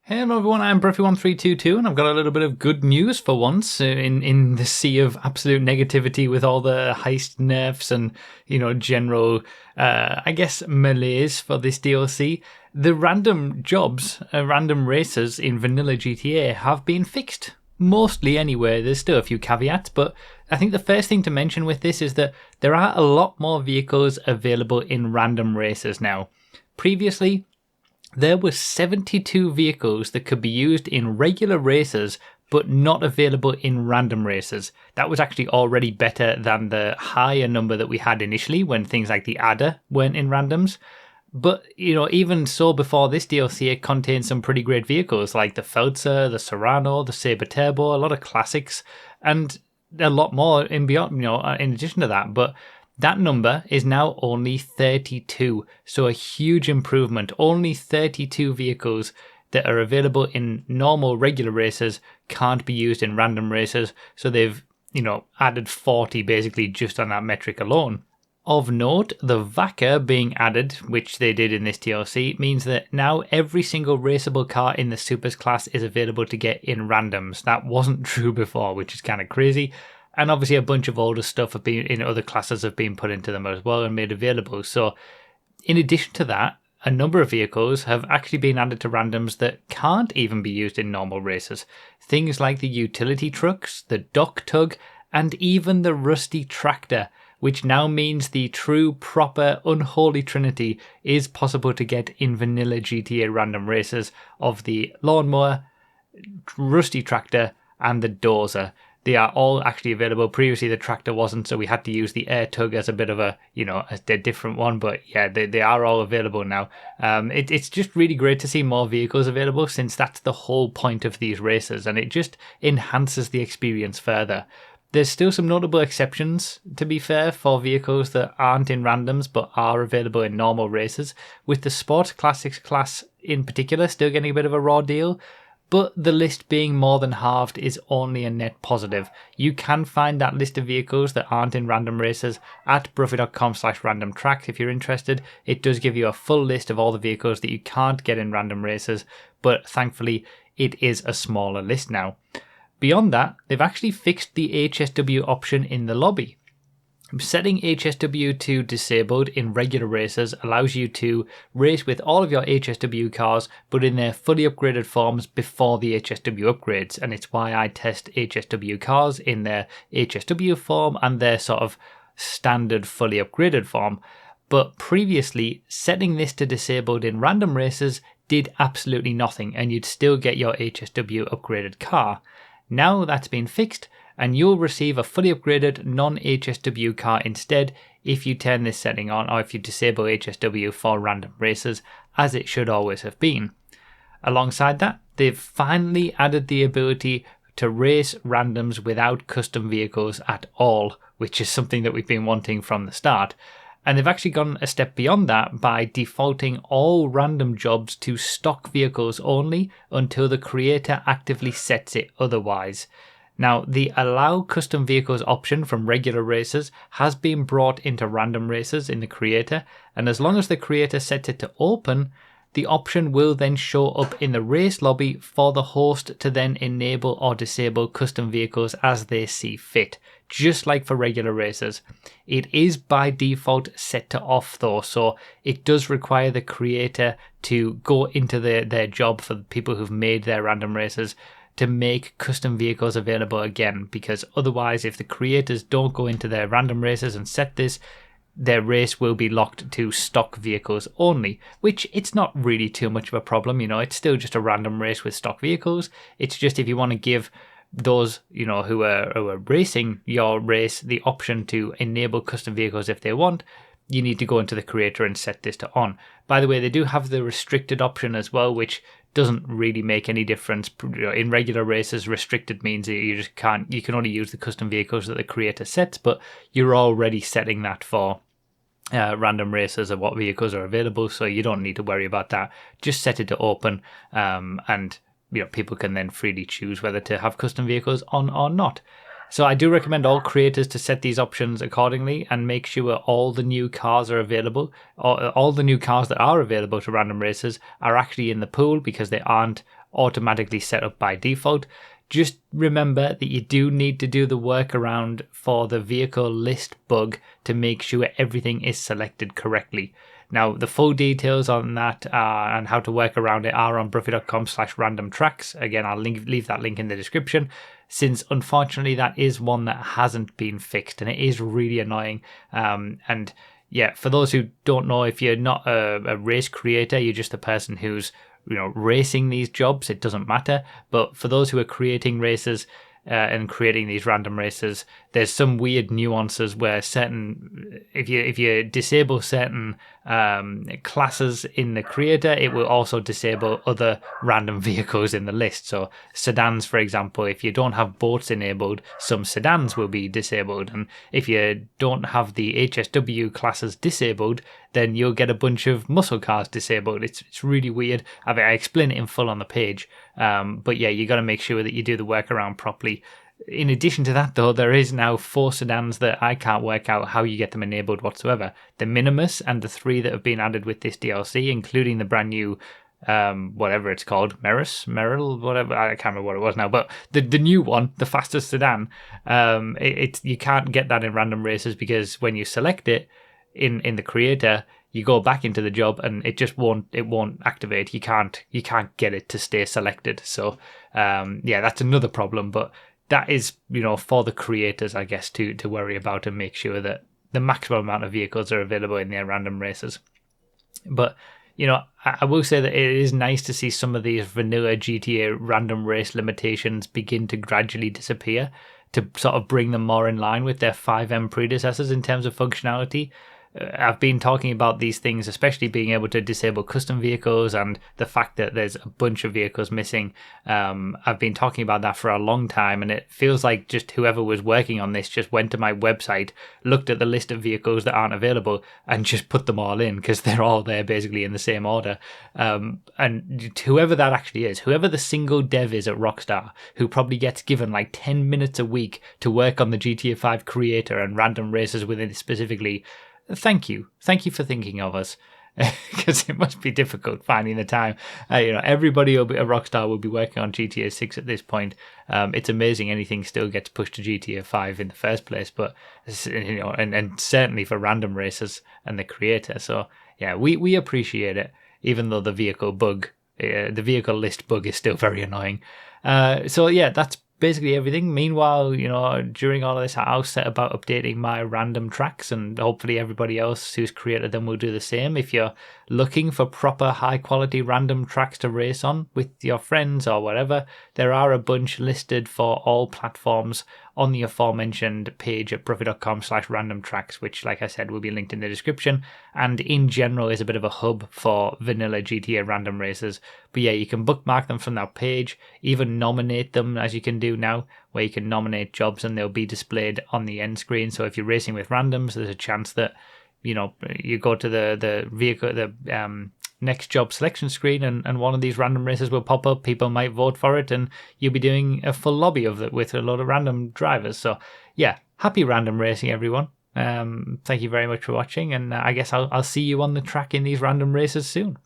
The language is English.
Hello everyone, I'm Bruffy1322 and I've got a little bit of good news for once in the sea of absolute negativity with all the heist nerfs and, general, I guess, malaise for this DLC. The random jobs, random races in vanilla GTA have been fixed. Mostly anyway, there's still a few caveats, but I think the first thing to mention with this is that there are a lot more vehicles available in random races now. Previously, there were 72 vehicles that could be used in regular races but not available in random races. That was actually already better than the higher number that we had initially when things like the Adder weren't in randoms. But, even so, before this DLC, it contains some pretty great vehicles like the Feltzer, the Serrano, the Sabre Turbo, a lot of classics, and a lot more in beyond, in addition to that. But that number is now only 32, so a huge improvement. Only 32 vehicles that are available in normal regular races can't be used in random races, so they've, added 40 basically just on that metric alone. Of note, the VACA being added, which they did in this DLC, means that now every single raceable car in the Supers class is available to get in randoms. That wasn't true before, which is kind of crazy. And obviously a bunch of older stuff have been in other classes have been put into them as well and made available. So in addition to that, a number of vehicles have actually been added to randoms that can't even be used in normal races. Things like the utility trucks, the dock tug, and even the rusty tractor, which now means the true, proper, unholy trinity is possible to get in vanilla GTA random races of the lawnmower, rusty tractor, and the dozer. They are all actually available. Previously, the tractor wasn't, so we had to use the air tug as a bit of a different one. But yeah, they are all available now. It's just really great to see more vehicles available, since that's the whole point of these races, and it just enhances the experience further. There's still some notable exceptions, to be fair, for vehicles that aren't in randoms but are available in normal races, with the Sport Classics class in particular still getting a bit of a raw deal. But the list being more than halved is only a net positive. You can find that list of vehicles that aren't in random races at bruffy.com/randomtracks if you're interested. It does give you a full list of all the vehicles that you can't get in random races, but thankfully it is a smaller list now. Beyond that, they've actually fixed the HSW option in the lobby. Setting HSW to disabled in regular races allows you to race with all of your HSW cars, but in their fully upgraded forms before the HSW upgrades, and it's why I test HSW cars in their HSW form and their sort of standard fully upgraded form. But previously, setting this to disabled in random races did absolutely nothing, and you'd still get your HSW upgraded car. Now that's been fixed, and you'll receive a fully upgraded non-HSW car instead if you turn this setting on, or if you disable HSW for random races, as it should always have been. Alongside that, they've finally added the ability to race randoms without custom vehicles at all, which is something that we've been wanting from the start. And they've actually gone a step beyond that by defaulting all random jobs to stock vehicles only until the creator actively sets it otherwise. Now, the allow custom vehicles option from regular races has been brought into random races in the creator, and as long as the creator sets it to open, the option will then show up in the race lobby for the host to then enable or disable custom vehicles as they see fit, just like for regular races. It is by default set to off though, so it does require the creator to go into their job for the people who've made their random races to make custom vehicles available again, because otherwise if the creators don't go into their random races and set this, their race will be locked to stock vehicles only, which it's not really too much of a problem. It's still just a random race with stock vehicles. It's just if you want to give those who are racing your race the option to enable custom vehicles if they want, you need to go into the creator and set this to on. By the way, they do have the restricted option as well, which doesn't really make any difference. In regular races, restricted means that you can only use the custom vehicles that the creator sets, but you're already setting that for random races of what vehicles are available, so you don't need to worry about that. Just set it to open, and people can then freely choose whether to have custom vehicles on or not. So I do recommend all creators to set these options accordingly and make sure all the new cars are available. All the new cars that are available to random races are actually in the pool, because they aren't automatically set up by default. Just remember that you do need to do the workaround for the vehicle list bug to make sure everything is selected correctly. Now, the full details on that and how to work around it are on broughy.com/random tracks. Again, I'll leave that link in the description, since unfortunately that is one that hasn't been fixed and it is really annoying. And yeah, for those who don't know, if you're not a race creator, you're just a person who's racing these jobs, it doesn't matter. But for those who are creating races and creating these random races, there's some weird nuances where if you disable certain classes in the creator, it will also disable other random vehicles in the list. So sedans, for example, if you don't have boats enabled, some sedans will be disabled, and if you don't have the HSW classes disabled, then you'll get a bunch of muscle cars disabled. It's really weird. I explain it in full on the page, but yeah, you got to make sure that you do the workaround properly. In addition to that, though, there is now 4 sedans that I can't work out how you get them enabled whatsoever. The Minimus and the 3 that have been added with this DLC, including the brand new, whatever it's called, Merrill, whatever, I can't remember what it was now, but the new one, the fastest sedan, you can't get that in random races, because when you select it in the creator, you go back into the job and it won't activate. You can't get it to stay selected. So yeah, that's another problem, but that is, for the creators, I guess, to worry about and make sure that the maximum amount of vehicles are available in their random races. But, I will say that it is nice to see some of these vanilla GTA random race limitations begin to gradually disappear, to sort of bring them more in line with their FiveM predecessors in terms of functionality. I've been talking about these things, especially being able to disable custom vehicles and the fact that there's a bunch of vehicles missing. I've been talking about that for a long time, and it feels like just whoever was working on this just went to my website, looked at the list of vehicles that aren't available, and just put them all in, because they're all there basically in the same order. And whoever that actually is, whoever the single dev is at Rockstar, who probably gets given like 10 minutes a week to work on the GTA 5 creator and random races within it specifically, thank you for thinking of us, because it must be difficult finding the time. Everybody at Rockstar will be working on GTA 6 at this point. It's amazing anything still gets pushed to GTA 5 in the first place, but and certainly for random races and the creator. So yeah, we appreciate it, even though the vehicle list bug is still very annoying. So yeah, that's basically everything. Meanwhile, during all of this, I'll set about updating my random tracks, and hopefully everybody else who's created them will do the same. If you're looking for proper high quality random tracks to race on with your friends or whatever, there are a bunch listed for all platforms on the aforementioned page at broughy.com/random tracks, which, like I said, will be linked in the description, and in general is a bit of a hub for vanilla GTA random races. But yeah, you can bookmark them from that page, even nominate them, as you can do now, where you can nominate jobs and they'll be displayed on the end screen. So if you're racing with randoms, there's a chance that you go to the vehicle, the next job selection screen, and one of these random races will pop up. People might vote for it, and you'll be doing a full lobby of it with a lot of random drivers. So yeah, happy random racing, everyone. Thank you very much for watching, and I guess I'll see you on the track in these random races soon.